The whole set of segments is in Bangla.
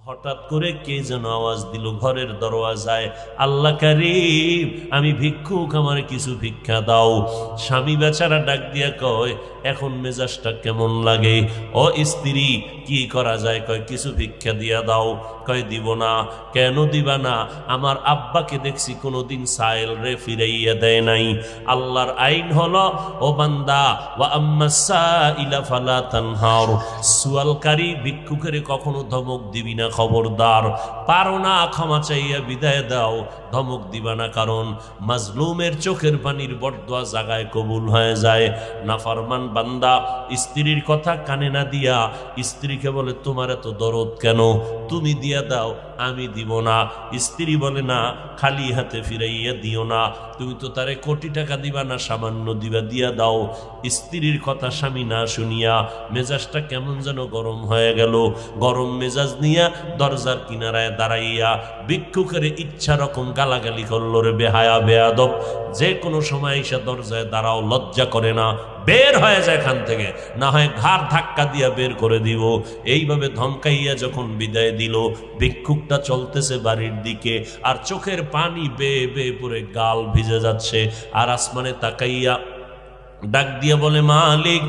হঠাৎ করে কে যেন আওয়াজ দিল ঘরের দরওয়াজায়, আল্লাহ কারীম আমি ভিক্ষুক, আমার কিছু ভিক্ষা দাও। স্বামী বেচারা ডাক দিয়া কয়, এখন মেজাজটা কেমন লাগে? ও স্ত্রী, কি করা যায়? কয় কিছু ভিক্ষা দিয়া দাও। কয় দিব না। কেন দিবা না? আমার আব্বাকে দেখছি কোনোদিন সাইল রে ফিরাইয়া দেয় নাই। আল্লাহর আইন হলো, ও বান্দা, ওয়া আম্মাস সাইলা ফালা তানহার, সুয়ালকারী ভিক্ষুকের কখনো ধমক দিবি না, খবরদার। পারো না ক্ষমা চাইয়া বিদায় দাও, ধমক দিবা না, কারণ মাজলুমের চোখের পানির বরদোয়া জাগায় কবুল হয়ে যায়। নাফরমান বান্দা স্ত্রীর কথা কানে না দিয়া স্ত্রীকে বলে, তোমার এত দরদ কেন? তুমি দিয়া দাও, আমি দিব না। স্ত্রী বলে, না, খালি হাতে ফিরাইয়া দিও না, তুমি তো তারে কোটি টাকা দিবা না, সামান্য দিবা, দিয়া দাও। স্ত্রীর কথা স্বামী না শুনিয়া মেজাজটা কেমন যেন গরম হয়ে গেল। গরম মেজাজ নিয়া দরজার কিনারায় দাঁড়াইয়া ভিক্ষুকের ইচ্ছা রকম গালাগালি করলো, রে বেহায়া বেয়াদব, যে কোনো সময় এসে দরজায় দাঁড়াও, লজ্জা করে না? বের হয়ে যায় এখান থেকে, না হয় ঘাড় ধাক্কা দিয়া বের করে দিব। এইভাবে ধমকাইয়া যখন বিদায় দিল, ভিক্ষুকটা চলতেছে বাড়ির দিকে, আর চোখের পানি বেয়ে বেয়ে পড়ে গাল ভিজে যাচ্ছে। আর আসমানে তাকাইয়া ডাক দিয়া বলে, মালিক,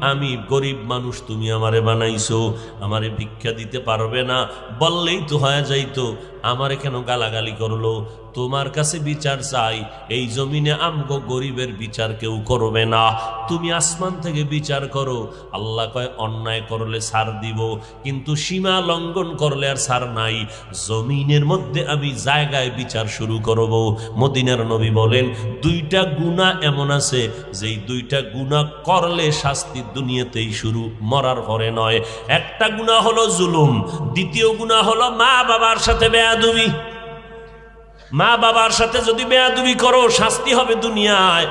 আমি গরিব মানুষ, তুমি আমারে বানাইছো, আমারে ভিক্ষা দিতে পারবে না? বললেই তো হয়ে যাইতো, আমারে কেন গালাগালি করলো? তোমার কাছে বিচার চাই, এই জমিনে আমগো গরিবের বিচার কেউ করবে না, তুমি আসমান থেকে বিচার করো। আল্লাহ কয়, অন্যায় করলে ছাড় দিব, কিন্তু সীমা লঙ্ঘন করলে আর ছাড় নাই। জমিনের মধ্যে আমি জায়গায় বিচার শুরু করব। মদিনার নবী বলেন, দুইটা গুনাহ এমন আছে যেই দুইটা গুনাহ করলে শাস্তি দুনিয়াতেই শুরু, মরার পরে নয়। একটা গুনাহ হলো জুলুম, দ্বিতীয় গুনাহ হলো মা বাবার সাথে বেয়াদবি। মা বাবার সাথে যদি বেয়াদবি করো, শাস্তি হবে দুনিয়ায়।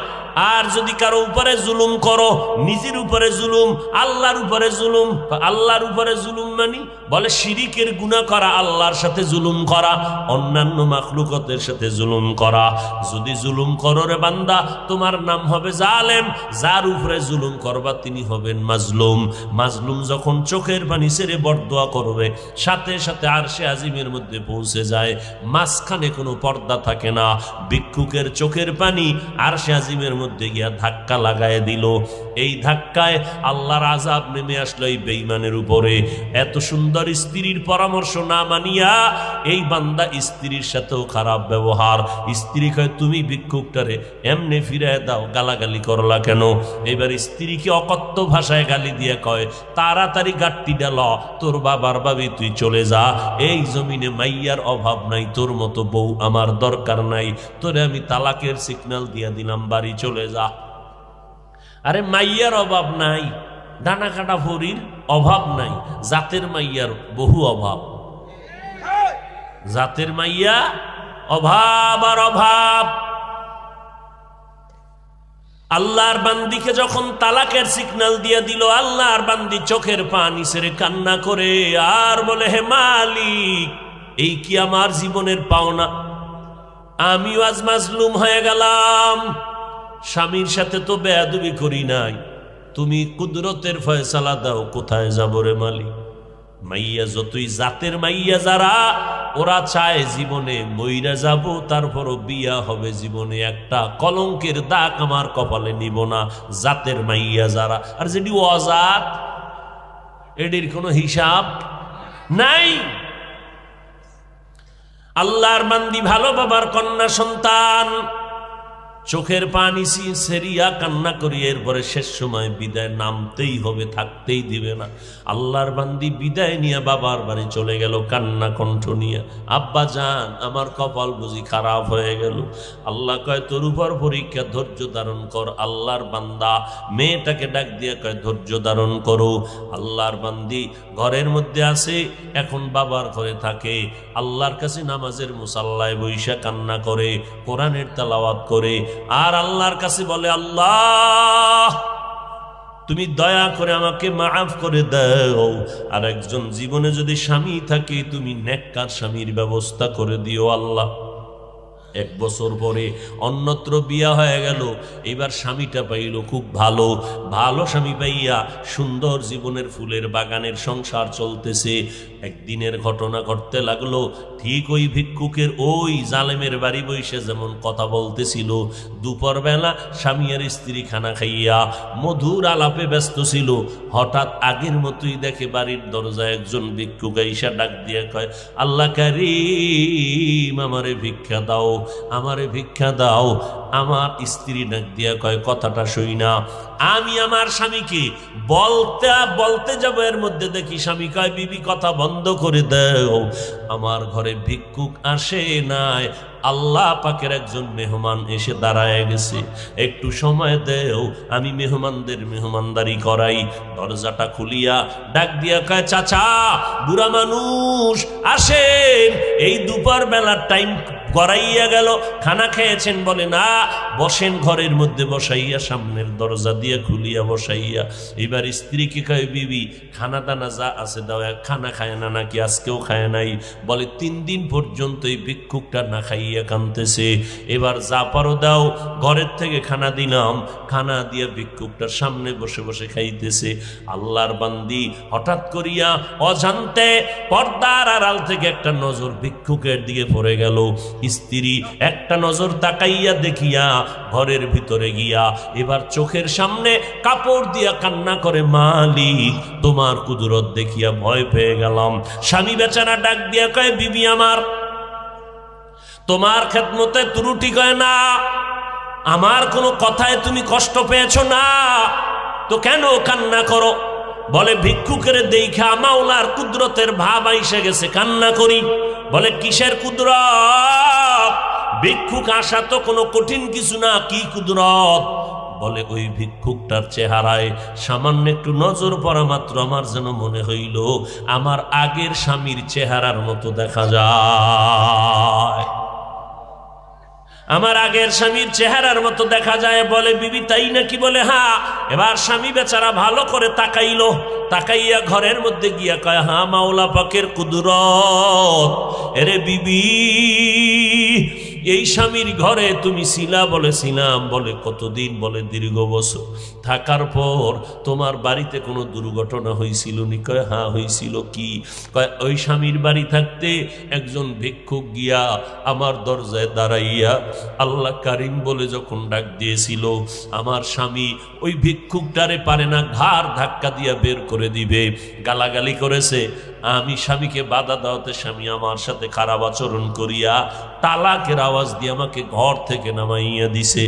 আর যদি কারো উপরে জুলুম করো, নিজের উপরে জুলুম, আল্লাহর উপরে জুলুম। আল্লাহর উপরে জুলুম মানে বলে শিরিকের গুনাহ করা, আল্লাহর সাথে জুলুম করা, অন্যান্য মাখলুকতের সাথে জুলুম করা। যদি জুলুম করো রে বান্দা, তোমার নাম হবে জালেম। যার উপরে জুলুম করবা তিনি হবেন মাজলুম। মাজলুম যখন চোখের পানি ছেড়ে বরদোয়া করবে, সাথে সাথে আরশে আজিমের মধ্যে পৌঁছে যায়, মাঝখানে কোনো পর্দা থাকে না। ভিক্ষুকের চোখের পানি আরশে আজিমের মধ্যে গিয়া ধাক্কা লাগায় দিল। এই ধাক্কায় আল্লাহর আযাব নেমে আসলো এই বেঈমানের উপরে। এত সুন্দর স্ত্রীর পরামর্শ না মানিয়া এই বান্দা স্ত্রীর সাথেও খারাপ ব্যবহার। স্ত্রী কয়, তুমি ভিক্ষুকটারে এমনি ফিরায় দাও, গালাগালি করলা কেন? এবার স্ত্রীকে অকথ্য ভাষায় গালি দিয়ে কয়, তাড়াতাড়ি গাট্টি ডাল, তোর বাবার বাবি তুই চলে যা, এই জমিনে মাইয়ার অভাব নাই, তোর মতো বউ আমার দরকার নাই, তোরে আমি তালাকের সিগন্যাল দিয়া দিলাম, বাড়ি চলে যা। আরে মাইয়ার অভাব নাই, ডানা কাটা ভরির অভাব নাই, জাতের মাইয়ার বহু অভাব। জাতের মাইয়া অভাব আর অভাব। আল্লাহর বান্দিকে যখন তালাকের সিগন্যাল দিয়ে দিল, আল্লাহর বান্দি চোখের পানি ছেড়ে কান্না করে আর বলে, হে মালিক, এই কি আমার জীবনের পাওনা? আমিও আজ মাজলুম হয়ে গেলাম। স্বামীর সাথে তো বেয়াদবি করি নাই, তুমি কুদরতের ফয়সালা দাও, কোথায় যাব রে মালিক? মাইয়া যতই জাতের মাইয়া যারা, ওরা চায় জীবনে মইরা যাব, তারপরও বিয়া হবে, জীবনে একটা কলঙ্কের দাগ আমার কপালে নিব না। জাতের মাইয়া যারা, আর যেটি অজাত, এটির কোনো হিসাব নাই। আল্লাহর বান্দি ভালো বাবার কন্যা সন্তান, চোখের পানি সেরিয়া কান্না করি, এরপরে শেষ সময় বিদায় নামতেই হবে, থাকতেই দিবে না। আল্লাহর বান্দি বিদায় নিয়ে বাবার বাড়ি চলে গেল, কান্না কণ্ঠ নিয়ে, আব্বা জান, আমার কপাল বুঝি খারাপ হয়ে গেল। আল্লাহ কয়, তোর উপর পরীক্ষা, ধৈর্য ধারণ কর। আল্লাহর বান্দা মেয়েটাকে ডাক দিয়ে কয়, ধৈর্য ধারণ করো। আল্লাহর বান্দি ঘরের মধ্যে আছে, এখন বাবার ঘরে থাকে, আল্লাহর কাছে নামাজের মুসাল্লায় বৈশা কান্না করে, কোরআনের তেলাওয়াত করে, আর আল্লাহর কাছে বলে, আল্লাহ তুমি দয়া করে আমাকে মাফ করে দাও। আর একজন জীবনে যদি স্বামী থাকে, তুমি নেককার স্বামীর ব্যবস্থা করে দিও আল্লাহ। এক বছর পরে অন্যত্র বিয়া হয়ে গেল। এবার স্বামীটা পাইল খুব ভালো, ভালো স্বামী পাইয়া সুন্দর জীবনের ফুলের বাগানের সংসার চলতেছে। একদিনের ঘটনা ঘটতে লাগলো, ঠিক ওই ভিক্ষুকের ওই জালেমের বাড়ি বসে যেমন কথা বলতেছিল, দুপুরবেলা স্বামী আর স্ত্রী খানা খাইয়া মধুর আলাপে ব্যস্ত ছিল, হঠাৎ আগের মতোই দেখে বাড়ির দরজায় একজন ভিক্ষুক আইসা ডাক দিয়ে কয়, আল্লাহ কারীম আমারে ভিক্ষা দাও, আমারে ভিক্ষা দাও। আমার স্ত্রী ডাক দিয়া কয়, কথাটা শুই না। আমি আমার স্বামীকে বলতে যাব, এর মধ্যে দেখি স্বামী কয়, বিবি কথা বন্ধ করে দাও, আমার ঘরে ভিক্ষুক আসে নাই, আল্লাহ পাকের একজন মেহমান এসে দাঁড়ায় গেছে, একটু সময় দেও, আমি মেহমানদের মেহমানদারি করাই। দরজাটা খুলিয়া ডাক দিয়া কয়, চাচা বুড়া মানুষ আসেন, এই দুপুর বেলার টাইম গড়াইয়া গেল, খানা খেয়েছেন? বলে না। বসেন ঘরের মধ্যে বসাইয়া, সামনের দরজা দিয়া খুলিয়া বসাইয়া। এবার স্ত্রীকে কয়, বিবি খানা দানা যা আছে দাও, খানা খায় না নাকি? আজকেও খায় নাই। বলে 3 দিন পর্যন্ত এই ভিক্ষুকটা না খাইয়া কাঁদতেছে, এবার যা পারো দাও। ঘরের থেকে খানা দিলাম, খানা দিয়া ভিক্ষুকটার সামনে বসে বসে খাইতেছে। আল্লাহর বান্দি হঠাৎ করিয়া অজান্তে পর্দার আড়াল থেকে একটা নজর ভিক্ষুকের দিকে পড়ে গেল। স্ত্রী একটা নজর তাকাইয়া দেখিয়া ঘরের ভিতরে গিয়া এবার চোখের সামনে কাপড় দিয়া কান্না করে, মালিক তোমার কুদরত দেখিয়া ভয় পেয়ে গেলাম। স্বামী বেচারা ডাক দিয়া কয়, বিবি আমার তোমার খেদমতে ত্রুটি কয় না, আমার কোনো কথায় তুমি কষ্ট পেয়েছো না, তো কেন কান্না করো? বলে ভিক্ষুকের দেখা মাওলার কুদরতের ভাব আইসে গেছে, কান্না করি। বলে কিসের কুদরত? ভিক্ষুক আসা তো কোনো কঠিন কিছু না, কি কুদরত? বলে ওই ভিক্ষুকটার চেহারায় সামান্য একটু নজর পড়া মাত্র আমার যেন মনে হইল আমার আগের স্বামীর চেহারার মতো দেখা যায়, আমার আগের স্বামীর চেহারার মতো দেখা যায়। বলে বিবি তাই নাকি? বলে হ্যাঁ। এবার স্বামী বেচারা ভালো করে তাকাইলো, তাকাইয়া ঘরের মধ্যে গিয়া কয়, হ্যাঁ মাওলা পাকের কুদরত। এরে বিবি এই স্বামীর ঘরে তুমি ছিলা? বলে ছিলাম। বলে কতদিন? বলে দীর্ঘ বছর। থাকার পর তোমার বাড়িতে কোনো দুর্ঘটনা হয়েছিল নি? কয় হ্যাঁ হয়েছিল। কি? কয় ওই স্বামীর বাড়ি থাকতে একজন ভিক্ষুক গিয়া আমার দরজায় দাঁড়াইয়া আল্লাহ কারিম বলে যখন ডাক দিয়েছিল, আমার স্বামী ওই ভিক্ষুকটারে পারে না ঘাড় ধাক্কা দিয়া বের করে দিবে, গালাগালি করেছে। আমি স্বামীকে বাধা দেওয়াতে স্বামী আমার সাথে খারাপ আচরণ করিয়া তালাকের আওয়াজ দিয়ে আমাকে ঘর থেকে নামাইয়া দিছে।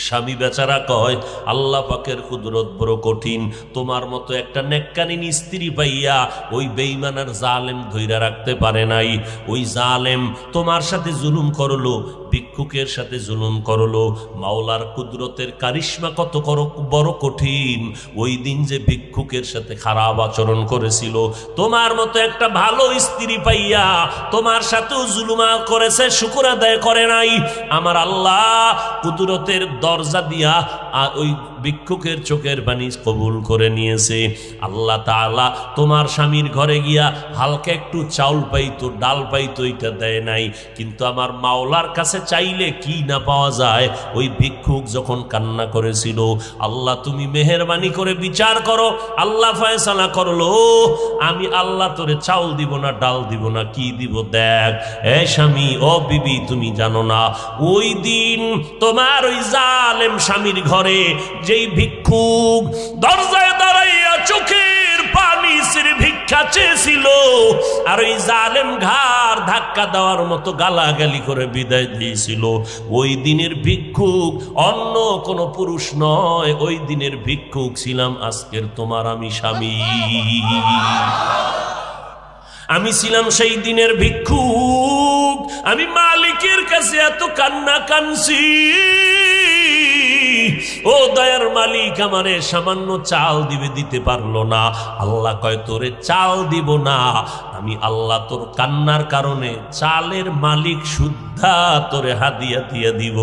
স্বামী বেচারা কয়, আল্লাহ পাকের কুদরত বড় কঠিন, তোমার মতো একটা নেককারিনী স্ত্রী পাইয়া ওই বেঈমানের জালেম ধইরা রাখতে পারে নাই। ওই জালেম তোমার সাথে জুলুম করলো, ভিক্ষুকের সাথে জুলুম করলো। মাওলার কুদরতের কারিশমা কত বড় কঠিন। ওই দিন যে ভিক্ষুকের সাথে খারাপ আচরণ করেছিল, তোমার মতো একটা ভালো স্ত্রী পাইয়া তোমার সাথেও জুলুমা করেছে, শুকর আদায় করে নাই। আমার আল্লাহ কুদরতের দরজা দিয়া ওই ভিক্ষুকের চোখের পানি কবুল করে নিয়েছে। আল্লাহ তাআলা তোমার স্বামীর ঘরে গিয়া হালকা একটু চাউল পাইতো, ডাল পাইতো, এটা দেয় নাই। কিন্তু আমার মাওলার কাছে চাইলে কি না পাওয়া যায়। ওই ভিক্ষুক যখন কান্না করেছিল, আল্লাহ তুমি মেহেরবানি করে বিচার করো। আল্লাহ ফয়সালা করলো, আমি আল্লাহ তোরে চাউল দিব না, ডাল দিব না, কি দিব দেখ। এ স্বামী, ও বিবি, তুমি জানো না ওই দিন তোমার ওই জালেম স্বামীর ঘরে যেই ভিক্ষুক দরজায় দাঁড়াইয়া চোখের পানি ছেড়ে ভিক্ষা চেয়েছিল, আর ওই জালেম ঘাড় ধাক্কা দেওয়ার মতো গালাগালি করে বিদায় দিয়েছিল, ওই দিনের ভিক্ষুক অন্য কোনো পুরুষ নয়, ওই দিনের ভিক্ষুক ছিলাম আজকের তোমার আমি স্বামী। আমি ছিলাম সেই দিনের ভিক্ষুক। আমি মালিকের কাছে এত কান্না কানছি, ও দয়ার মালিক আমারে সামান্য চাল দিবে, দিতে পারলো না। আল্লাহ কয় তোরে চাল দিব না, আমি আল্লাহ তোর কান্নার কারণে চালের মালিক শুদ্ধা তোরে হাদিয়া দিয়ে দিব।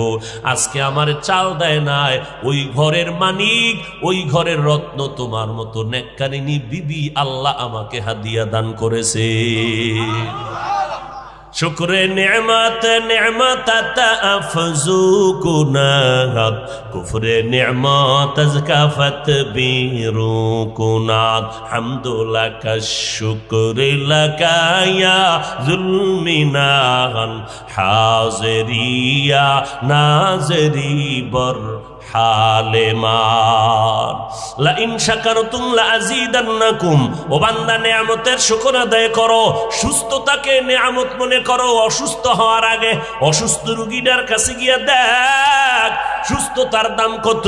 আজকে আমারে চাল দেয় নাই, ওই ঘরের মালিক, ওই ঘরের রত্ন তোমার মতো নেককারিনী বিবি আল্লাহ আমাকে হাদিয়া দান করেছে। শুকরে নেমত নেমত আফজু কুনাত, কুফরে নেমত আজকাফত বীরু কুনাত। হামদুলাকা শুকরে লাকায়া জুলমিনান হাজরিয়া নাজরি বর হালেমান। লা ইন শাকারতুম লা আযীদান্নাকুম। ও বান্দা, নেয়ামতের শুকর আদায় করো, সুস্থতাকে নেয়ামত মনে করো। অসুস্থ হওয়ার আগে অসুস্থ রোগীটার কাছে গিয়া দেখ সুস্থতার দাম কত।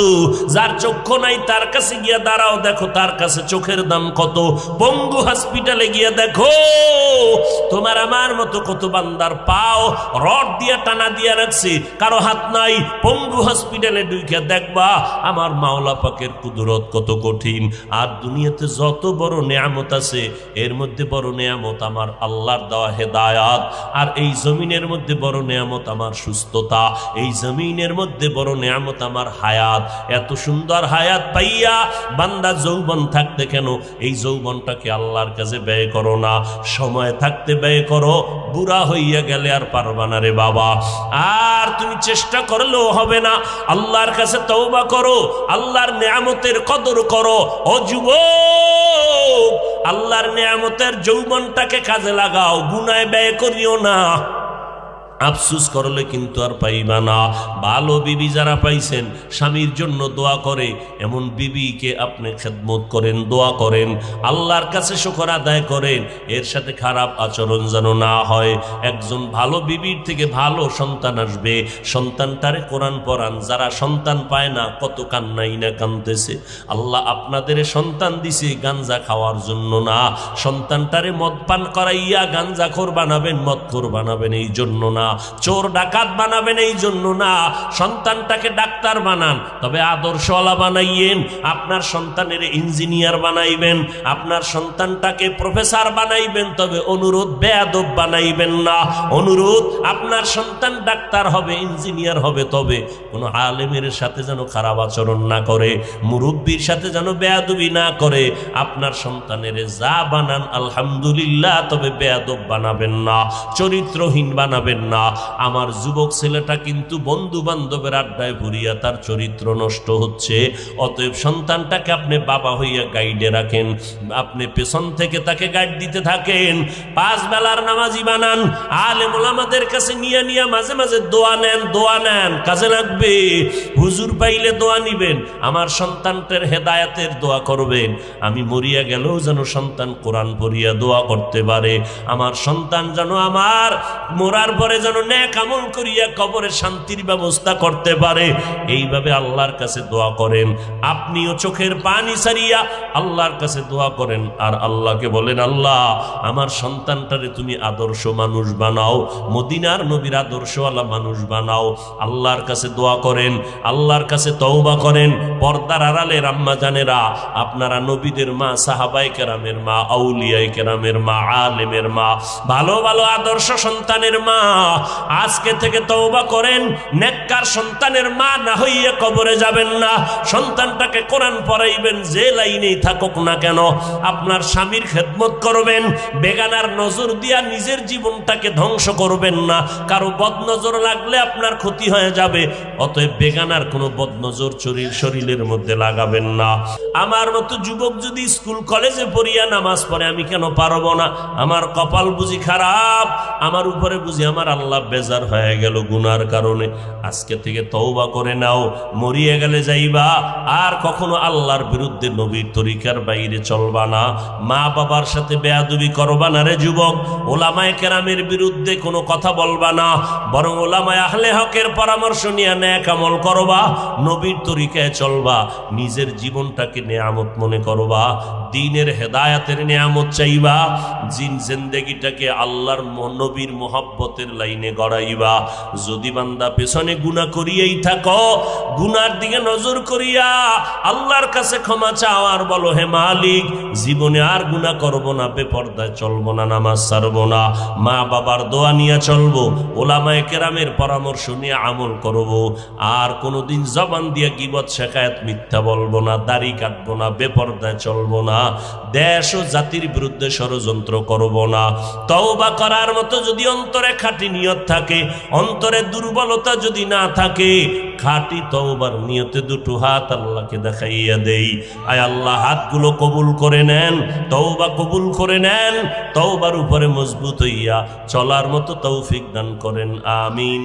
যার চক্ষু নাই তার কাছে গিয়া দাঁড়াও, দেখো তার কাছে চোখের দাম কত। পঙ্গু হসপিটালে গিয়া দেখো তোমার আমার মতো কত বান্দার পাও রড দিয়া টানা দিয়া রাখছে, কারো হাত নাই। পঙ্গু হসপিটালে ঢুকে দেখবা আমার মাওলা পাকের কুদরত কত কঠিন। আর দুনিয়াতে যত বড় নেয়ামত আছে এর মধ্যে বড় নেয়ামত আমার আল্লাহর দেওয়া হেদায়াত। আর এই জমিনের মধ্যে বড় নেয়ামত আমার সুস্থতা, এই জমিনের মধ্যে বড় নেয়ামত আমার হায়াত। এত সুন্দর হায়াত পাইয়া বান্দা যৌবন থাকতে কেন এই যৌবনটাকে আল্লাহর কাছে ব্যয় করো না? সময় থাকতে ব্যয় করো, বুড়া হইয়া গেলে আর পারবা না রে বাবা। আর তুমি চেষ্টা করলেও হবে না। আল্লাহর কাছে তওবা করো, আল্লাহর নেয়ামতের কদর করো। ও যুবক, আল্লাহর নেয়ামতের যৌবনটাকে কাজে লাগাও, গুনায় ব্যয় করিও না। আফসুস করলে কিন্তু আর পাইবা না। ভালো বিবি যারা পাইছেন স্বামীর জন্য দোয়া করে, এমন বিবিকে আপনি খেদমত করেন, দোয়া করেন, আল্লাহর কাছে শুকর আদায় করেন। এর সাথে খারাপ আচরণ যেন না হয়। একজন ভালো বিবির থেকে ভালো সন্তান আসবে। সন্তানটারে কোরআন পড়ান। যারা সন্তান পায় না কত কান্নাই না কান্দতেছে। আল্লাহ আপনাদের সন্তান দিছে গাঞ্জা খাওয়ার জন্য না, সন্তানটারে মদ পান করাইয়া গাঞ্জাখোর বানাবেন, মদখোর বানাবেন এই জন্য না, চোর ডাকাত বানাবেন এই জন্য না। সন্তানটাকে ডাক্তার বানান, তবে আদর্শওয়ালা বানাইয়েন। আপনার সন্তানের ইঞ্জিনিয়ার বানাইবেন, আপনার সন্তানটাকে প্রফেসর বানাইবেন, তবে অনুরোধ বেয়াদব বানাইবেন না। অনুরোধ আপনার সন্তান ডাক্তার হবে, ইঞ্জিনিয়ার হবে, তবে কোনো আলেমের সাথে যেন খারাপ আচরণ না করে, মুরব্বীর সাথে যেন বেয়াদবি না করে। আপনার সন্তানের যা বানান আলহামদুলিল্লাহ, তবে বেয়াদব বানাবেন না, চরিত্রহীন বানাবেন না। আমার যুবক ছেলেটা কিন্তু বন্ধু বান্ধবের আড্ডায় ভরিয়া তার চরিত্র নষ্ট হচ্ছে। অতএব সন্তানটাকে আপনি বাবা হইয়া গাইডে রাখেন, আপনি পেছন থেকে তাকে গাইড দিতে থাকেন। 5 বেলার নামাজি বানান। আলেম ওলামাদের কাছে নিয়ে নিয়ে মাঝে মাঝে দোয়া নেন, দোয়া নেন, কাজে লাগবে। হুজুর পাইলে দোয়া নিবেন, আমার সন্তানটার হেদায়াতের দোয়া করবেন। আমি মরিয়া গেলেও যেন সন্তান কোরআন পড়িয়া দোয়া করতে পারে, আমার সন্তান যেন আমার মরার পরে যেন নেক আমল করিয়া কবরে শান্তির ব্যবস্থা করতে পারে। এইভাবে আল্লাহর কাছে দোয়া করেন। আপনিও চোখের পানি ছাড়িয়া আল্লাহর কাছে দোয়া করেন, আর আল্লাহকে বলেন, আল্লাহ আমার সন্তানটারে তুমি আদর্শ মানুষ বানাও, মদিনার নবীর আদর্শওয়ালা মানুষ বানাও। আল্লাহর কাছে দোয়া করেন, আল্লাহর কাছে তওবা করেন। পর্দার আড়ালের আম্মা জানেরা, আপনারা নবীদের মা, সাহাবায়ে কেরামের মা, আউলিয়ায়ে কেরামের মা, আলেমের মা, ভালো ভালো আদর্শ সন্তানের মা, আজকে থেকে তওবা করেন। নেককার সন্তানের মা না হইয়া কবরে যাবেন না। সন্তানটাকে কোরআন পড়াইবেন, যে লাইনেই থাকুক না কেন। আপনার স্বামীর খেদমত করবেন, বেগানার নজর দিয়া নিজের জীবনটাকে ধ্বংস করবেন না। কারো বদনজর লাগলে আপনার ক্ষতি হয়ে যাবে। অতএব বেগানার কোনো বদনজর শরীরের মধ্যে লাগাবেন না। আমার মতো যুবক যদি স্কুল কলেজে পড়িয়া নামাজ পড়ে, আমি কেন পারবো না? আমার কপাল বুঝি খারাপ, আমার উপরে বুঝি আমার আল্লাহ বেজার হয়ে গেল গুনার কারণে। আজকে থেকে তওবা করে নাও, মরিয়া গেলে যাইবা আর কখনো আল্লাহর বিরুদ্ধে নবীর তরিকার বাইরে চলবা না। মা বাবার সাথে বেয়াদবি করবা না রে যুবক। ওলামায়ে কেরামের বিরুদ্ধে কোনো কথা বলবা না, বরং ওলামায়ে আহলে হকের পরামর্শ নিয়ে নেক আমল করবা, নবীর তরিকায় চলবা, নিজের জীবনটাকে নেয়ামত মনে করবা, দ্বীনের হেদায়াতের নেয়ামত চাইবা, জিন্দেগিটাকে আল্লাহর নবীর মোহাব্বতের লাইনে গড়াইবা। যদি বান্দা পেছনে গুনাহ করিয়াই থাকো, গুনার দিকে নজর করিয়া আল্লাহর কাছে ক্ষমা চাও আর বলো, হে মালিক, জীবনে আর গুনাহ করব না, বেপরদায় চলবো না, নামাজ ছাড়বো না, মা বাবার দোয়া নিয়ে চলবো, ওলামায়ে কেরামের পরামর্শ নিয়ে আমল করব, আর কোনোদিন জবান দিয়ে গীবত শেখায়েত মিথ্যা বলবো না, দাড়ি কাটবো না, বেপরদায় চলবো না, না, দেশ ও জাতির বিরুদ্ধে ষড়যন্ত্র করব না। তওবা করার মতো যদি অন্তরে খাঁটি নিয়ত থাকে, অন্তরে দুর্বলতা যদি না থাকে, খাঁটি তওবার নিয়তে দুটো হাত আল্লাহকে দেখাইয়া দেই। আয় আল্লাহ, হাতগুলো কবুল করে নেন, তওবা কবুল করে নেন, তওবার উপরে মজবুত হইয়া চলার মতো তৌফিক দান করেন, আমিন।